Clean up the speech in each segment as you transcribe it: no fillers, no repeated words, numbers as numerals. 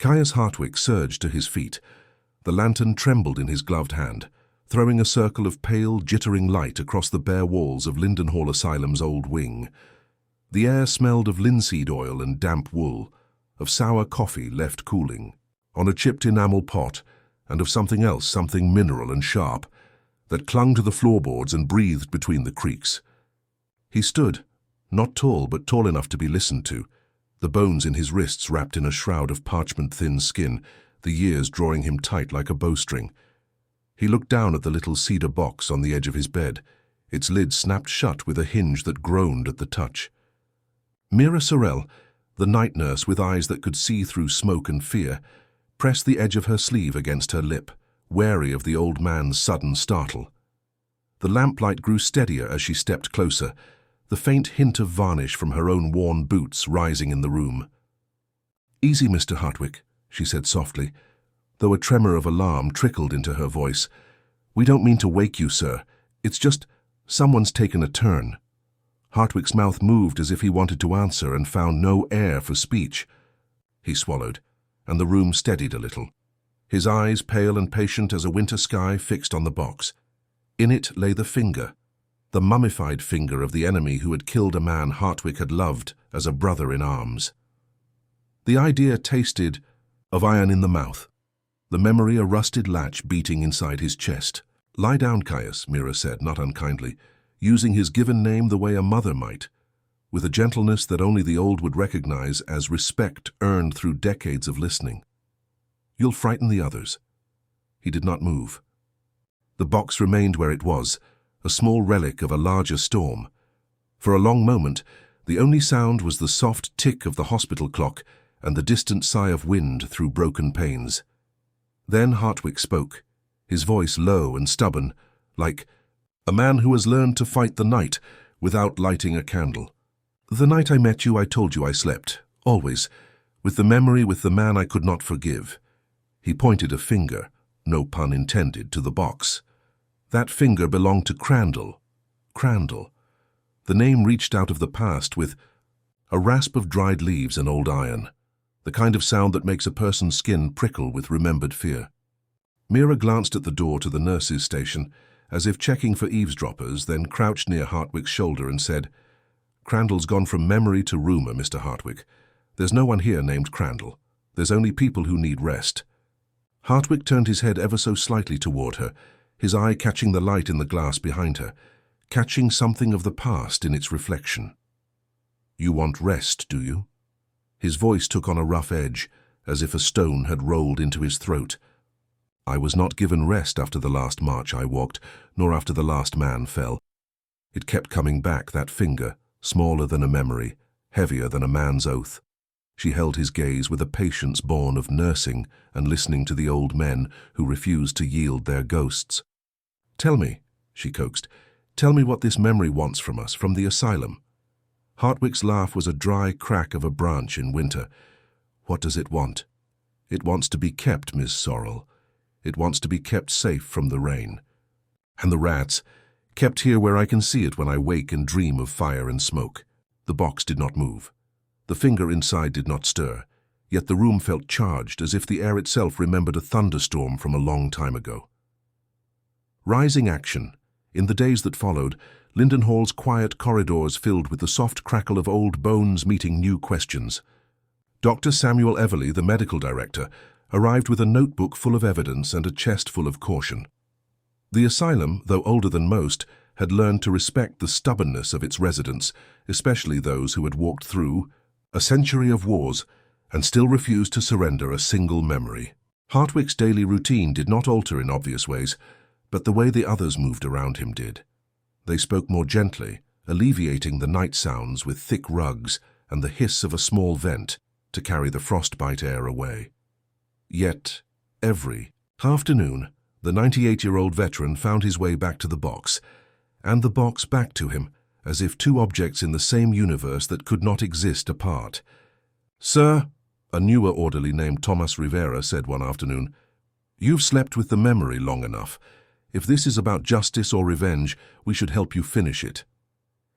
Caius Hartwick surged to his feet. The lantern trembled in his gloved hand, throwing a circle of pale, jittering light across the bare walls of Lindenhall Asylum's old wing. The air smelled of linseed oil and damp wool, of sour coffee left cooling on a chipped enamel pot, and of something else, something mineral and sharp, that clung to the floorboards and breathed between the creaks. He stood, not tall but tall enough to be listened to, the bones in his wrists wrapped in a shroud of parchment-thin skin, the years drawing him tight like a bowstring. He looked down at the little cedar box on the edge of his bed, its lid snapped shut with a hinge that groaned at the touch. Mira Sorrel, the night nurse with eyes that could see through smoke and fear, pressed the edge of her sleeve against her lip, wary of the old man's sudden startle. The lamplight grew steadier as she stepped closer, the faint hint of varnish from her own worn boots rising in the room. "Easy, Mr. Hartwick," she said softly, though a tremor of alarm trickled into her voice. "We don't mean to wake you, sir. It's just someone's taken a turn." Hartwick's mouth moved as if he wanted to answer and found no air for speech. He swallowed, and the room steadied a little. His eyes, pale and patient as a winter sky, fixed on the box. In it lay the finger, the mummified finger of the enemy who had killed a man Hartwick had loved as a brother in arms. The idea tasted of iron in the mouth, the memory a rusted latch beating inside his chest. "Lie down, Caius," Mira said, not unkindly, using his given name the way a mother might, with a gentleness that only the old would recognize as respect earned through decades of listening. "You'll frighten the others." He did not move. The box remained where it was, a small relic of a larger storm. For a long moment, the only sound was the soft tick of the hospital clock and the distant sigh of wind through broken panes. Then Hartwick spoke, his voice low and stubborn, like a man who has learned to fight the night without lighting a candle. "The night I met you, I told you I slept, always, with the memory with the man I could not forgive." He pointed a finger, no pun intended, to the box. That finger belonged to Crandall. Crandall. The name reached out of the past with a rasp of dried leaves and old iron, the kind of sound that makes a person's skin prickle with remembered fear. Mira glanced at the door to the nurse's station, as if checking for eavesdroppers, then crouched near Hartwick's shoulder and said, "Crandall's gone from memory to rumor, Mr. Hartwick. There's no one here named Crandall. There's only people who need rest." Hartwick turned his head ever so slightly toward her, his eye catching the light in the glass behind her, catching something of the past in its reflection. "You want rest, do you?" His voice took on a rough edge, as if a stone had rolled into his throat. "I was not given rest after the last march I walked, nor after the last man fell. It kept coming back, that finger, smaller than a memory, heavier than a man's oath." She held his gaze with a patience born of nursing and listening to the old men who refused to yield their ghosts. "Tell me," she coaxed, "tell me what this memory wants from us, from the asylum." Hartwick's laugh was a dry crack of a branch in winter. "What does it want? It wants to be kept, Miss Sorrel. It wants to be kept safe from the rain. And the rats, kept here where I can see it when I wake and dream of fire and smoke." The box did not move. The finger inside did not stir, yet the room felt charged, as if the air itself remembered a thunderstorm from a long time ago. Rising action. In the days that followed, Lindenhall's quiet corridors filled with the soft crackle of old bones meeting new questions. Dr. Samuel Everly, the medical director, arrived with a notebook full of evidence and a chest full of caution. The asylum, though older than most, had learned to respect the stubbornness of its residents, especially those who had walked through a century of wars and still refused to surrender a single memory. Hartwick's daily routine did not alter in obvious ways, but the way the others moved around him did. They spoke more gently, alleviating the night sounds with thick rugs and the hiss of a small vent to carry the frostbite air away. Yet, every afternoon, the 98-year-old veteran found his way back to the box, and the box back to him, as if two objects in the same universe that could not exist apart. "Sir," a newer orderly named Thomas Rivera said one afternoon, "you've slept with the memory long enough. If this is about justice or revenge, we should help you finish it."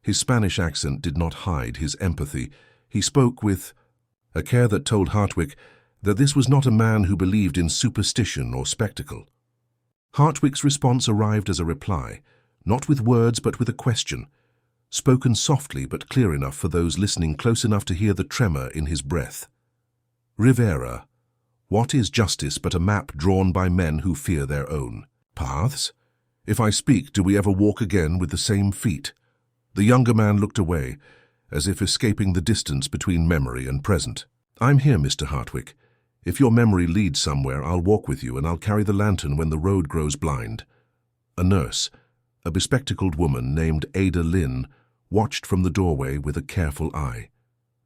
His Spanish accent did not hide his empathy. He spoke with a care that told Hartwick that this was not a man who believed in superstition or spectacle. Hartwick's response arrived as a reply, not with words but with a question, spoken softly but clear enough for those listening close enough to hear the tremor in his breath. Rivera, what is justice but a map drawn by men who fear their own paths? If I speak, do we ever walk again with the same feet? The younger man looked away, as if escaping the distance between memory and present. I'm here, Mr. Hartwick. If your memory leads somewhere, I'll walk with you and I'll carry the lantern when the road grows blind. A nurse, a bespectacled woman named Ada Lynn, watched from the doorway with a careful eye.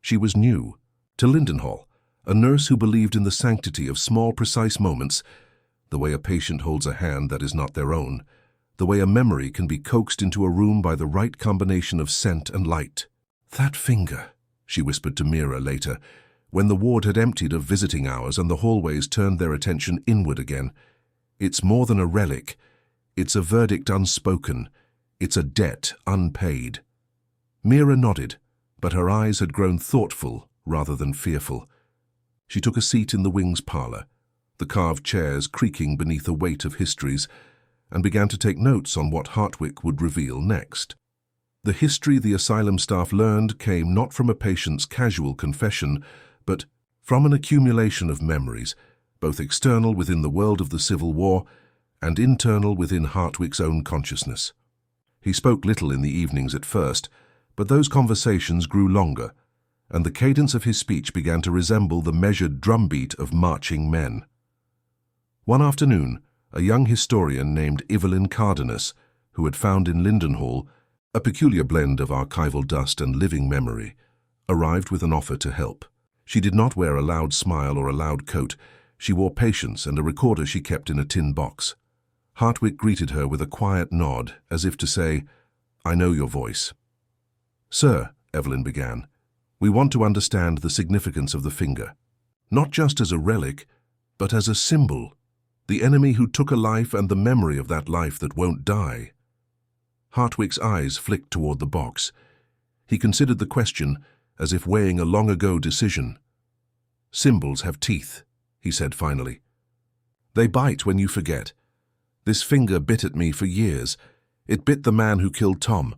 She was new to Lindenhall, a nurse who believed in the sanctity of small, precise moments, the way a patient holds a hand that is not their own, the way a memory can be coaxed into a room by the right combination of scent and light. That finger, she whispered to Mira later, when the ward had emptied of visiting hours and the hallways turned their attention inward again. It's more than a relic. It's a verdict unspoken. It's a debt unpaid. Mira nodded, but her eyes had grown thoughtful rather than fearful. She took a seat in the wing's parlor, the carved chairs creaking beneath a weight of histories, and began to take notes on what Hartwick would reveal next. The history the asylum staff learned came not from a patient's casual confession, but from an accumulation of memories, both external within the world of the Civil War and internal within Hartwick's own consciousness. He spoke little in the evenings at first, but those conversations grew longer, and the cadence of his speech began to resemble the measured drumbeat of marching men. One afternoon, a young historian named Evelyn Cardenas, who had found in Lindenhall a peculiar blend of archival dust and living memory, arrived with an offer to help. She did not wear a loud smile or a loud coat. She wore patience and a recorder she kept in a tin box. Hartwick greeted her with a quiet nod, as if to say, "I know your voice." "Sir," Evelyn began, "we want to understand the significance of the finger, not just as a relic, but as a symbol, the enemy who took a life and the memory of that life that won't die." Hartwick's eyes flicked toward the box. He considered the question as if weighing a long-ago decision. "Symbols have teeth," he said finally. "They bite when you forget. This finger bit at me for years. It bit the man who killed Tom,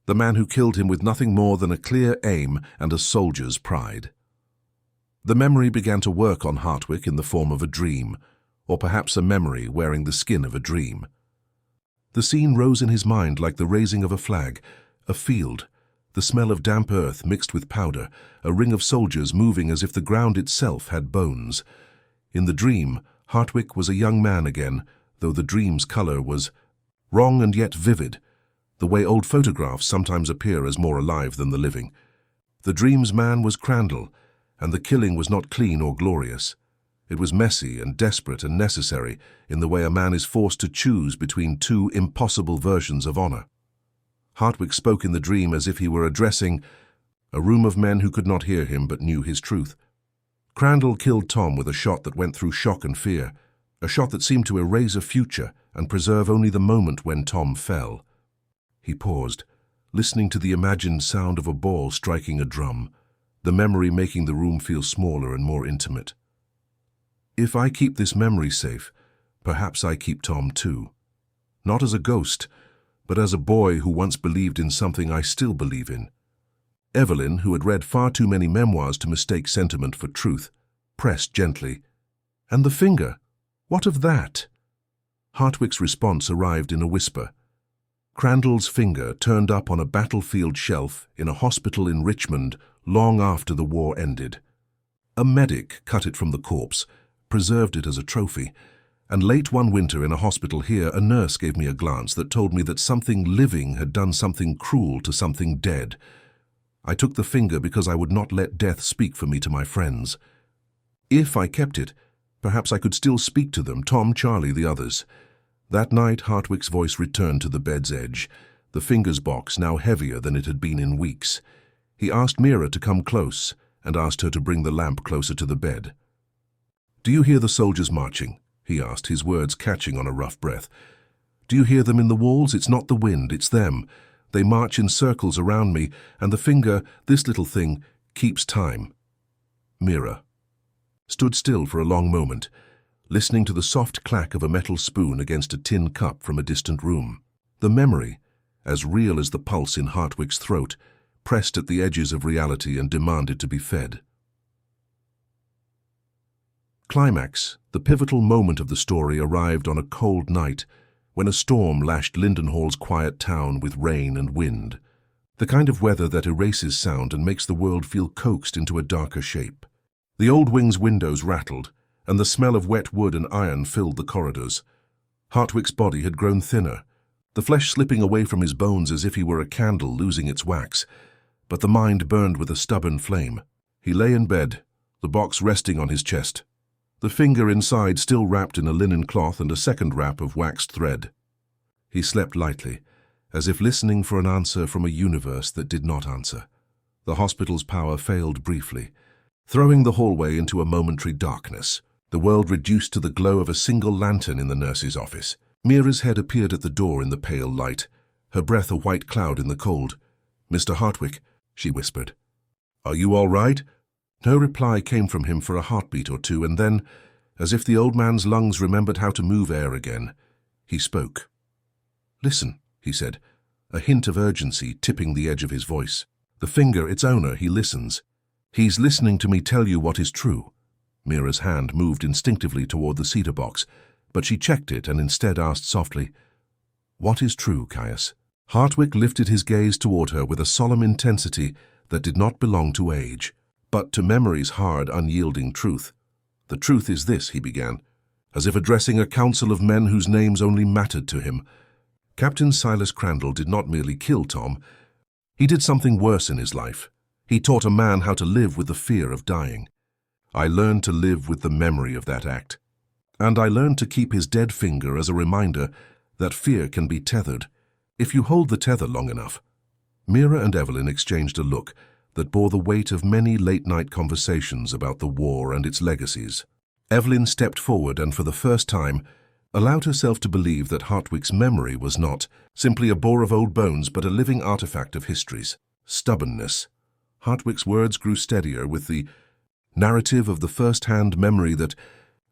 the man who killed him with nothing more than a clear aim and a soldier's pride." The memory began to work on Hartwick in the form of a dream, or perhaps a memory wearing the skin of a dream. The scene rose in his mind like the raising of a flag, a field, the smell of damp earth mixed with powder, a ring of soldiers moving as if the ground itself had bones. In the dream, Hartwick was a young man again, though the dream's color was wrong and yet vivid, the way old photographs sometimes appear as more alive than the living. The dream's man was Crandall, and the killing was not clean or glorious. It was messy and desperate and necessary in the way a man is forced to choose between two impossible versions of honor. Hartwick spoke in the dream as if he were addressing a room of men who could not hear him but knew his truth. Crandall killed Tom with a shot that went through shock and fear, a shot that seemed to erase a future and preserve only the moment when Tom fell. He paused, listening to the imagined sound of a ball striking a drum, the memory making the room feel smaller and more intimate. "If I keep this memory safe, perhaps I keep Tom too. Not as a ghost, but as a boy who once believed in something I still believe in." Evelyn, who had read far too many memoirs to mistake sentiment for truth, pressed gently, "And the finger? What of that?" Hartwick's response arrived in a whisper. Crandall's finger turned up on a battlefield shelf in a hospital in Richmond long after the war ended. A medic cut it from the corpse, preserved it as a trophy, and late one winter in a hospital here, a nurse gave me a glance that told me that something living had done something cruel to something dead. I took the finger because I would not let death speak for me to my friends. If I kept it, perhaps I could still speak to them, Tom, Charlie, the others. That night, Hartwick's voice returned to the bed's edge, the finger's box now heavier than it had been in weeks. He asked Mira to come close and asked her to bring the lamp closer to the bed. "Do you hear the soldiers marching?" he asked, his words catching on a rough breath. "Do you hear them in the walls? It's not the wind, it's them. They march in circles around me, and the finger, this little thing, keeps time." Mira. stood still for a long moment, listening to the soft clack of a metal spoon against a tin cup from a distant room. The memory, as real as the pulse in Hartwick's throat, pressed at the edges of reality and demanded to be fed. Climax, the pivotal moment of the story, arrived on a cold night when a storm lashed Lindenhall's quiet town with rain and wind, the kind of weather that erases sound and makes the world feel coaxed into a darker shape. The old wing's windows rattled, and the smell of wet wood and iron filled the corridors. Hartwick's body had grown thinner, the flesh slipping away from his bones as if he were a candle losing its wax, but the mind burned with a stubborn flame. He lay in bed, the box resting on his chest, the finger inside still wrapped in a linen cloth and a second wrap of waxed thread. He slept lightly, as if listening for an answer from a universe that did not answer. The hospital's power failed briefly, throwing the hallway into a momentary darkness, the world reduced to the glow of a single lantern in the nurse's office. Mira's head appeared at the door in the pale light, her breath a white cloud in the cold. "Mr. Hartwick," she whispered. "Are you all right?" No reply came from him for a heartbeat or two, and then, as if the old man's lungs remembered how to move air again, he spoke. "Listen," he said, a hint of urgency tipping the edge of his voice. "The finger, its owner, he listens. He's listening to me tell you what is true." Mira's hand moved instinctively toward the cedar box, but she checked it and instead asked softly, "What is true, Caius?" Hartwick lifted his gaze toward her with a solemn intensity that did not belong to age, but to memory's hard, unyielding truth. "The truth is this," he began, as if addressing a council of men whose names only mattered to him. Captain Silas Crandall did not merely kill Tom. He did something worse in his life. He taught a man how to live with the fear of dying. I learned to live with the memory of that act. And I learned to keep his dead finger as a reminder that fear can be tethered, if you hold the tether long enough. Mira and Evelyn exchanged a look that bore the weight of many late-night conversations about the war and its legacies. Evelyn stepped forward and, for the first time, allowed herself to believe that Hartwick's memory was not simply a bore of old bones but a living artifact of history's stubbornness. Hartwick's words grew steadier with the narrative of the first-hand memory that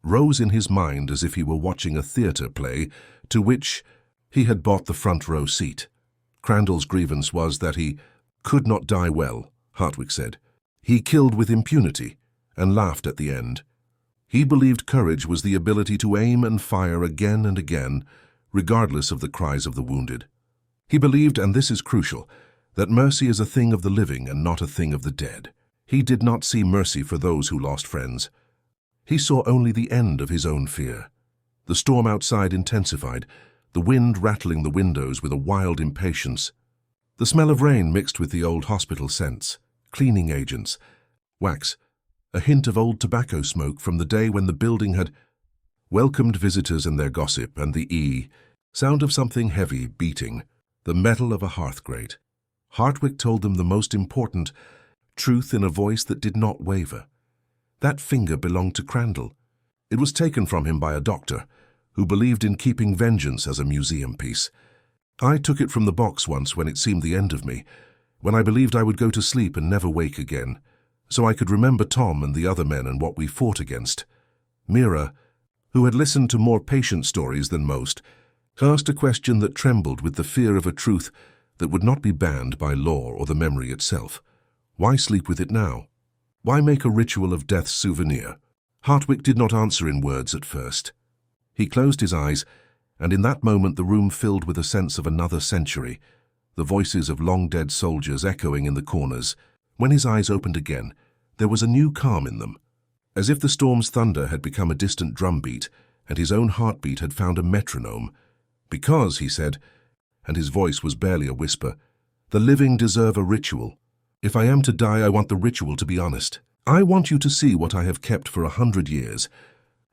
rose in his mind as if he were watching a theatre play to which he had bought the front-row seat. Crandall's grievance was that he could not die well, Hartwick said. He killed with impunity and laughed at the end. He believed courage was the ability to aim and fire again and again, regardless of the cries of the wounded. He believed, and this is crucial, that mercy is a thing of the living and not a thing of the dead. He did not see mercy for those who lost friends. He saw only the end of his own fear. The storm outside intensified, the wind rattling the windows with a wild impatience. The smell of rain mixed with the old hospital scents, cleaning agents, wax, a hint of old tobacco smoke from the day when the building had welcomed visitors and their gossip, and the sound of something heavy beating, the metal of a hearth grate. Hartwick told them the most important truth in a voice that did not waver. That finger belonged to Crandall. It was taken from him by a doctor who believed in keeping vengeance as a museum piece. I took it from the box once when it seemed the end of me, when I believed I would go to sleep and never wake again, so I could remember Tom and the other men and what we fought against. Mira, who had listened to more patient stories than most, asked a question that trembled with the fear of a truth that would not be banned by law or the memory itself. Why sleep with it now? Why make a ritual of death's souvenir? Hartwick did not answer in words at first. He closed his eyes, and in that moment the room filled with a sense of another century, the voices of long-dead soldiers echoing in the corners. When his eyes opened again, there was a new calm in them, as if the storm's thunder had become a distant drumbeat and his own heartbeat had found a metronome. "Because," he said, and his voice was barely a whisper, "the living deserve a ritual. If I am to die, I want the ritual to be honest. I want you to see what I have kept for 100 years.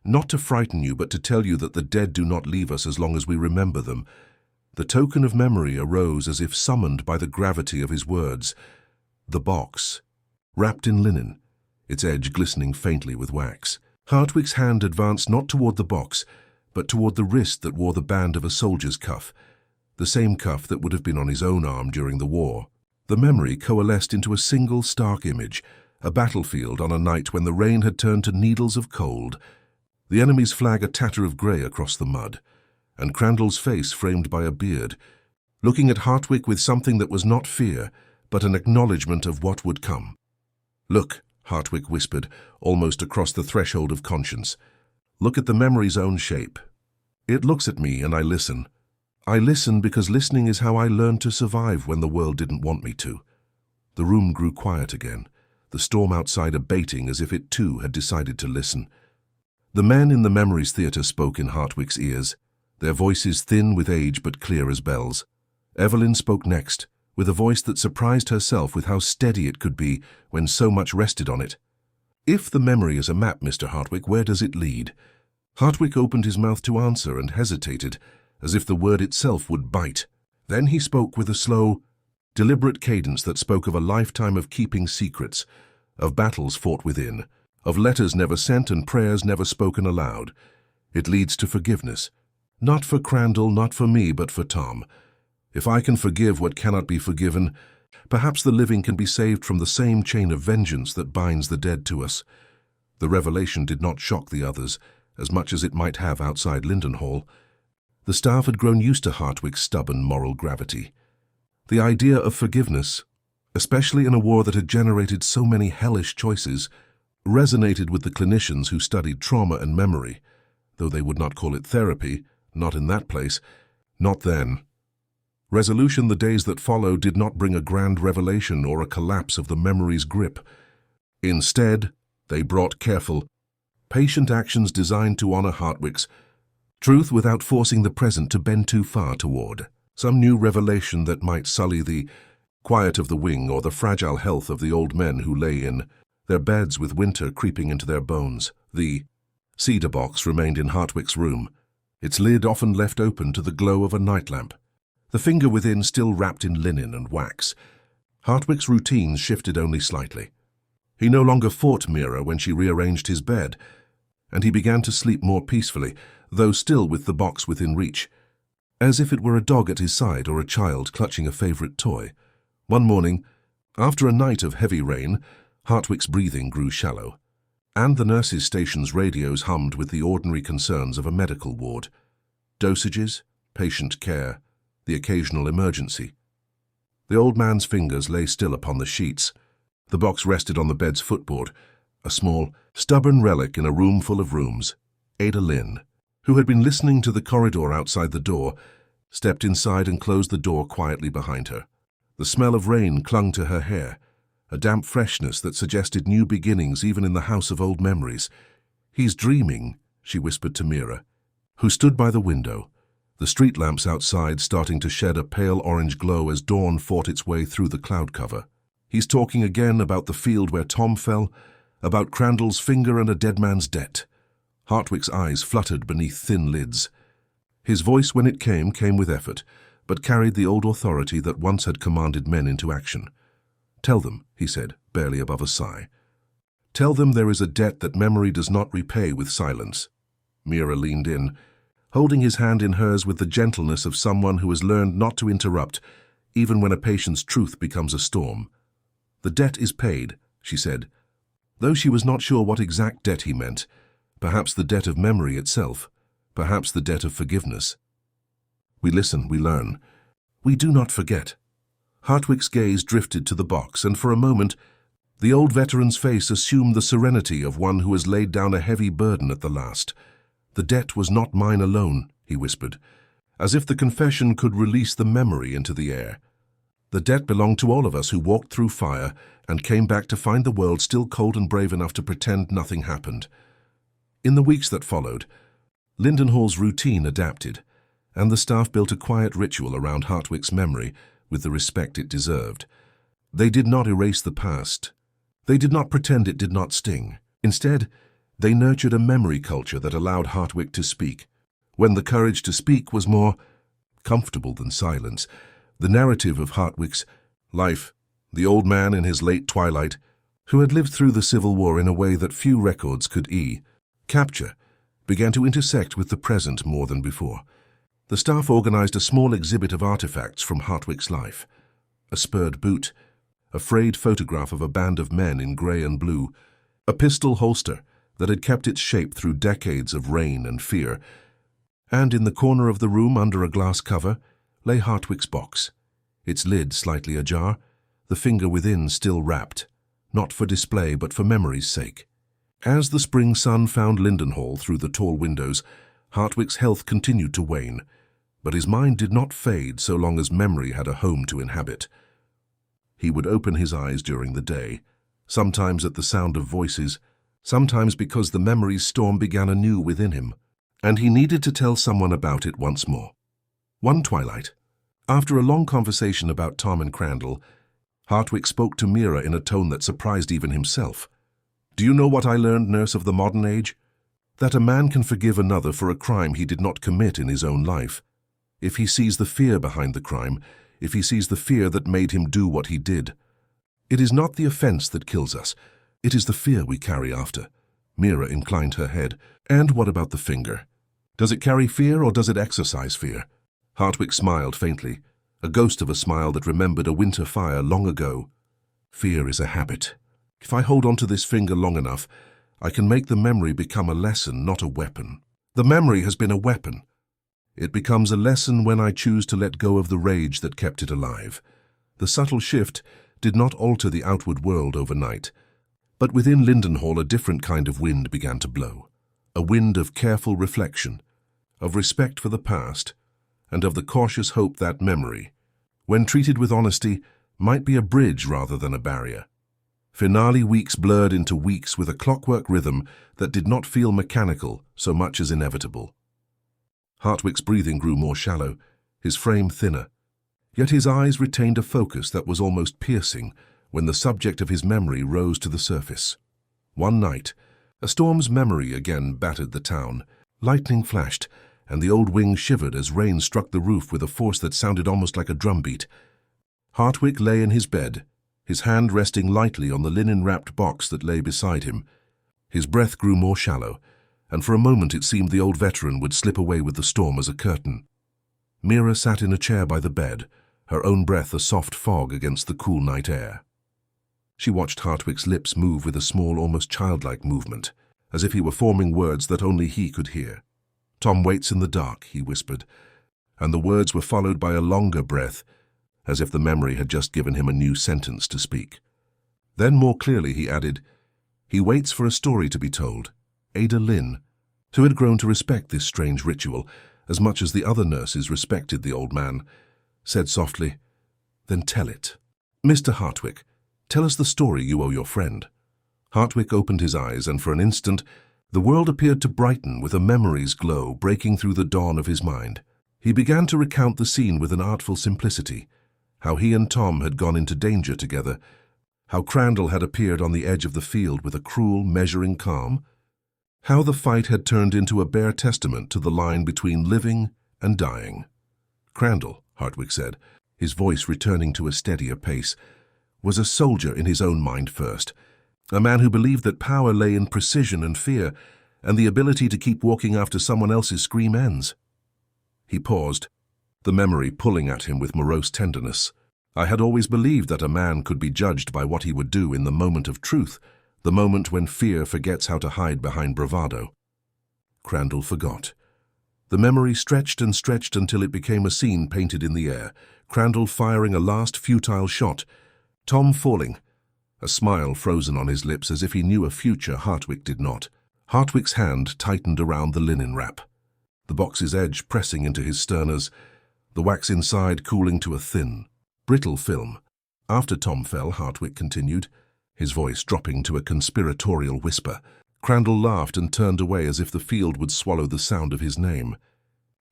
Not to frighten you, but to tell you that the dead do not leave us as long as we remember them." The token of memory arose as if summoned by the gravity of his words. The box, wrapped in linen, its edge glistening faintly with wax. Hartwick's hand advanced not toward the box, but toward the wrist that wore the band of a soldier's cuff, the same cuff that would have been on his own arm during the war. The memory coalesced into a single stark image, a battlefield on a night when the rain had turned to needles of cold, the enemy's flag a tatter of grey across the mud, and Crandall's face framed by a beard, looking at Hartwick with something that was not fear, but an acknowledgement of what would come. "Look," Hartwick whispered, almost across the threshold of conscience. "Look at the memory's own shape. It looks at me and I listen. I listen because listening is how I learned to survive when the world didn't want me to." The room grew quiet again, the storm outside abating as if it too had decided to listen. The men in the Memories Theatre spoke in Hartwick's ears, their voices thin with age but clear as bells. Evelyn spoke next, with a voice that surprised herself with how steady it could be when so much rested on it. "If the memory is a map, Mr. Hartwick, where does it lead?" Hartwick opened his mouth to answer and hesitated, as if the word itself would bite. Then he spoke with a slow, deliberate cadence that spoke of a lifetime of keeping secrets, of battles fought within, of letters never sent and prayers never spoken aloud. "It leads to forgiveness. Not for Crandall, not for me, but for Tom. If I can forgive what cannot be forgiven, perhaps the living can be saved from the same chain of vengeance that binds the dead to us." The revelation did not shock the others, as much as it might have outside Lindenhall. The staff had grown used to Hartwick's stubborn moral gravity. The idea of forgiveness, especially in a war that had generated so many hellish choices, resonated with the clinicians who studied trauma and memory, though they would not call it therapy, not in that place, not then. Resolution the days that followed did not bring a grand revelation or a collapse of the memory's grip. Instead, they brought careful, patient actions designed to honor Hartwick's truth without forcing the present to bend too far toward some new revelation that might sully the quiet of the wing or the fragile health of the old men who lay in their beds with winter creeping into their bones. The cedar box remained in Hartwick's room, its lid often left open to the glow of a night lamp, the finger within still wrapped in linen and wax. Hartwick's routines shifted only slightly. He no longer fought Mira when she rearranged his bed, and he began to sleep more peacefully, though still with the box within reach, as if it were a dog at his side or a child clutching a favorite toy. One morning, after a night of heavy rain, Hartwick's breathing grew shallow, and the nurses' station's radios hummed with the ordinary concerns of a medical ward. Dosages, patient care, the occasional emergency. The old man's fingers lay still upon the sheets. The box rested on the bed's footboard, a small, stubborn relic in a room full of rooms. Ada Lynn, who had been listening to the corridor outside the door, stepped inside and closed the door quietly behind her. The smell of rain clung to her hair, a damp freshness that suggested new beginnings even in the house of old memories. "He's dreaming," she whispered to Mira, who stood by the window, the street lamps outside starting to shed a pale orange glow as dawn fought its way through the cloud cover. "He's talking again about the field where Tom fell, about Crandall's finger and a dead man's debt." Hartwick's eyes fluttered beneath thin lids. His voice, when it came with effort, but carried the old authority that once had commanded men into action. "Tell them," he said, barely above a sigh. "Tell them there is a debt that memory does not repay with silence." Mira leaned in, holding his hand in hers with the gentleness of someone who has learned not to interrupt, even when a patient's truth becomes a storm. "The debt is paid," she said, though she was not sure what exact debt he meant. Perhaps the debt of memory itself, perhaps the debt of forgiveness. "We listen, we learn. We do not forget." Hartwick's gaze drifted to the box, and for a moment, the old veteran's face assumed the serenity of one who has laid down a heavy burden at the last. "The debt was not mine alone," he whispered, as if the confession could release the memory into the air. "The debt belonged to all of us who walked through fire and came back to find the world still cold and brave enough to pretend nothing happened." In the weeks that followed, Lindenhall's routine adapted, and the staff built a quiet ritual around Hartwick's memory with the respect it deserved. They did not erase the past. They did not pretend it did not sting. Instead, they nurtured a memory culture that allowed Hartwick to speak, when the courage to speak was more comfortable than silence. The narrative of Hartwick's life, the old man in his late twilight, who had lived through the Civil War in a way that few records could capture, began to intersect with the present more than before. The staff organized a small exhibit of artifacts from Hartwick's life: a spurred boot, a frayed photograph of a band of men in grey and blue, a pistol holster that had kept its shape through decades of rain and fear, and in the corner of the room under a glass cover lay Hartwick's box, its lid slightly ajar, the finger within still wrapped, not for display but for memory's sake. As the spring sun found Lindenhall through the tall windows, Hartwick's health continued to wane, but his mind did not fade so long as memory had a home to inhabit. He would open his eyes during the day, sometimes at the sound of voices, sometimes because the memory's storm began anew within him, and he needed to tell someone about it once more. One twilight, after a long conversation about Tom and Crandall, Hartwick spoke to Mira in a tone that surprised even himself. "Do you know what I learned, nurse, of the modern age? That a man can forgive another for a crime he did not commit in his own life. If he sees the fear behind the crime, if he sees the fear that made him do what he did. It is not the offense that kills us, it is the fear we carry after." Mira inclined her head. "And what about the finger? Does it carry fear or does it exercise fear?" Hartwick smiled faintly, a ghost of a smile that remembered a winter fire long ago. "Fear is a habit. If I hold on to this finger long enough, I can make the memory become a lesson, not a weapon. The memory has been a weapon. It becomes a lesson when I choose to let go of the rage that kept it alive." The subtle shift did not alter the outward world overnight, but within Lindenhall a different kind of wind began to blow, a wind of careful reflection, of respect for the past, and of the cautious hope that memory, when treated with honesty, might be a bridge rather than a barrier. Finale weeks blurred into weeks with a clockwork rhythm that did not feel mechanical so much as inevitable. Hartwick's breathing grew more shallow, his frame thinner, yet his eyes retained a focus that was almost piercing when the subject of his memory rose to the surface. One night, a storm's memory again battered the town. Lightning flashed, and the old wing shivered as rain struck the roof with a force that sounded almost like a drumbeat. Hartwick lay in his bed, his hand resting lightly on the linen-wrapped box that lay beside him. His breath grew more shallow, and for a moment it seemed the old veteran would slip away with the storm as a curtain. Mira sat in a chair by the bed, her own breath a soft fog against the cool night air. She watched Hartwick's lips move with a small, almost childlike movement, as if he were forming words that only he could hear. "Tom waits in the dark," he whispered, and the words were followed by a longer breath, as if the memory had just given him a new sentence to speak. Then more clearly he added, "He waits for a story to be told." Ada Lynn, who had grown to respect this strange ritual as much as the other nurses respected the old man, said softly, "Then tell it. Mr. Hartwick, tell us the story you owe your friend." Hartwick opened his eyes, and for an instant the world appeared to brighten with a memory's glow breaking through the dawn of his mind. He began to recount the scene with an artful simplicity, how he and Tom had gone into danger together, how Crandall had appeared on the edge of the field with a cruel, measuring calm, how the fight had turned into a bare testament to the line between living and dying. Crandall, Hartwick said, his voice returning to a steadier pace, was a soldier in his own mind first, a man who believed that power lay in precision and fear, and the ability to keep walking after someone else's scream ends. He paused, the memory pulling at him with morose tenderness. "I had always believed that a man could be judged by what he would do in the moment of truth, the moment when fear forgets how to hide behind bravado." Crandall forgot. The memory stretched and stretched until it became a scene painted in the air, Crandall firing a last futile shot, Tom falling, a smile frozen on his lips as if he knew a future Hartwick did not. Hartwick's hand tightened around the linen wrap, the box's edge pressing into his sterners, the wax inside cooling to a thin, brittle film. "After Tom fell," Hartwick continued, his voice dropping to a conspiratorial whisper. Crandall laughed and turned away as if the field would swallow the sound of his name.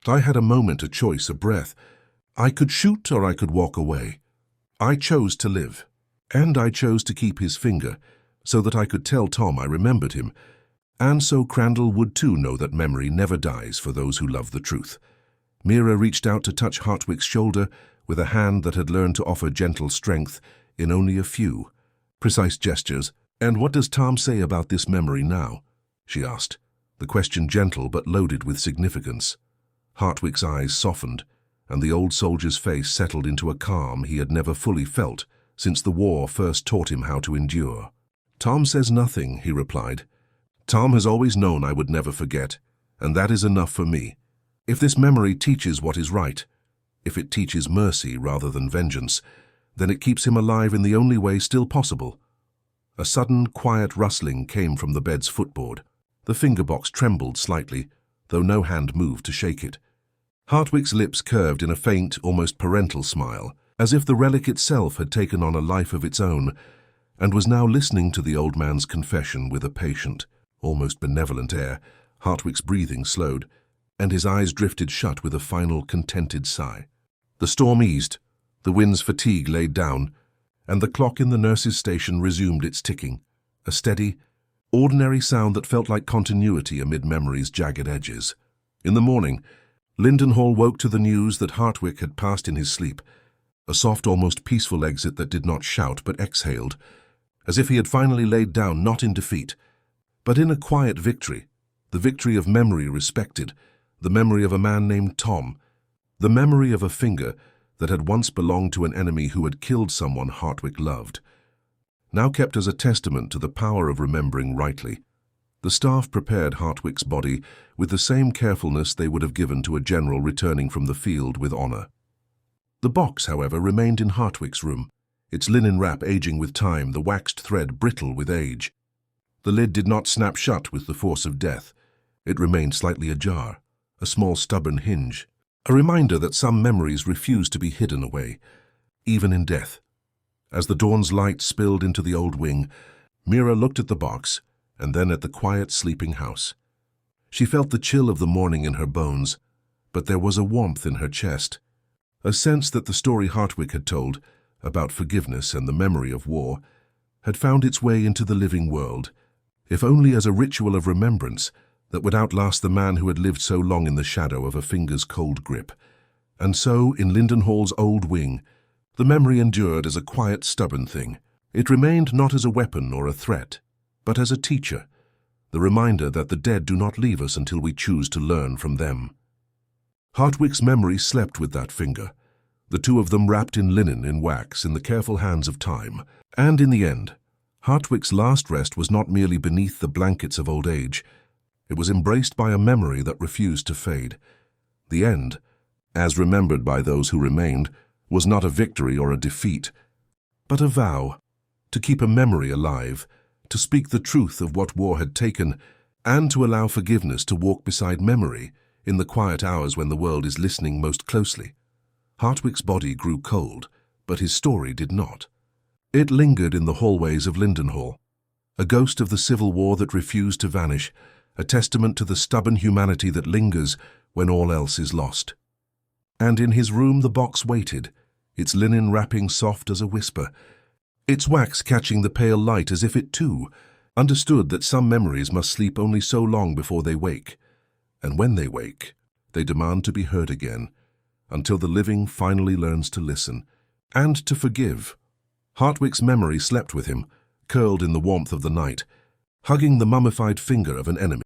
"I had a moment, a choice, a breath. I could shoot or I could walk away. I chose to live. And I chose to keep his finger, so that I could tell Tom I remembered him, and so Crandall would too know that memory never dies for those who love the truth." Mira reached out to touch Hartwick's shoulder with a hand that had learned to offer gentle strength in only a few precise gestures. "And what does Tom say about this memory now?" she asked, the question gentle but loaded with significance. Hartwick's eyes softened, and the old soldier's face settled into a calm he had never fully felt since the war first taught him how to endure. "Tom says nothing," he replied. "Tom has always known I would never forget, and that is enough for me. If this memory teaches what is right, if it teaches mercy rather than vengeance, then it keeps him alive in the only way still possible." A sudden, quiet rustling came from the bed's footboard. The fingerbox trembled slightly, though no hand moved to shake it. Hartwick's lips curved in a faint, almost parental smile, as if the relic itself had taken on a life of its own, and was now listening to the old man's confession with a patient, almost benevolent air. Hartwick's breathing slowed, and his eyes drifted shut with a final contented sigh. The storm eased, the wind's fatigue laid down, and the clock in the nurse's station resumed its ticking, a steady, ordinary sound that felt like continuity amid memory's jagged edges. In the morning, Lindenhall woke to the news that Hartwick had passed in his sleep, a soft, almost peaceful exit that did not shout but exhaled, as if he had finally laid down not in defeat, but in a quiet victory, the victory of memory respected, the memory of a man named Tom, the memory of a finger that had once belonged to an enemy who had killed someone Hartwick loved, now kept as a testament to the power of remembering rightly. The staff prepared Hartwick's body with the same carefulness they would have given to a general returning from the field with honor. The box, however, remained in Hartwick's room, its linen wrap aging with time, the waxed thread brittle with age. The lid did not snap shut with the force of death. It remained slightly ajar, a small stubborn hinge, a reminder that some memories refuse to be hidden away, even in death. As the dawn's light spilled into the old wing, Mira looked at the box and then at the quiet sleeping house. She felt the chill of the morning in her bones, but there was a warmth in her chest, a sense that the story Hartwick had told about forgiveness and the memory of war had found its way into the living world, if only as a ritual of remembrance that would outlast the man who had lived so long in the shadow of a finger's cold grip. And so, in Lindenhall's old wing, the memory endured as a quiet, stubborn thing. It remained not as a weapon or a threat, but as a teacher, the reminder that the dead do not leave us until we choose to learn from them. Hartwick's memory slept with that finger, the two of them wrapped in linen in wax in the careful hands of time. And in the end, Hartwick's last rest was not merely beneath the blankets of old age. It was embraced by a memory that refused to fade. The end, as remembered by those who remained, was not a victory or a defeat, but a vow to keep a memory alive, to speak the truth of what war had taken, and to allow forgiveness to walk beside memory in the quiet hours when the world is listening most closely. Hartwick's body grew cold, but his story did not. It lingered in the hallways of Lindenhall, a ghost of the Civil War that refused to vanish, a testament to the stubborn humanity that lingers when all else is lost. And in his room the box waited, its linen wrapping soft as a whisper, its wax catching the pale light as if it too understood that some memories must sleep only so long before they wake, and when they wake, they demand to be heard again, until the living finally learns to listen and to forgive. Hartwick's memory slept with him, curled in the warmth of the night, hugging the mummified finger of an enemy.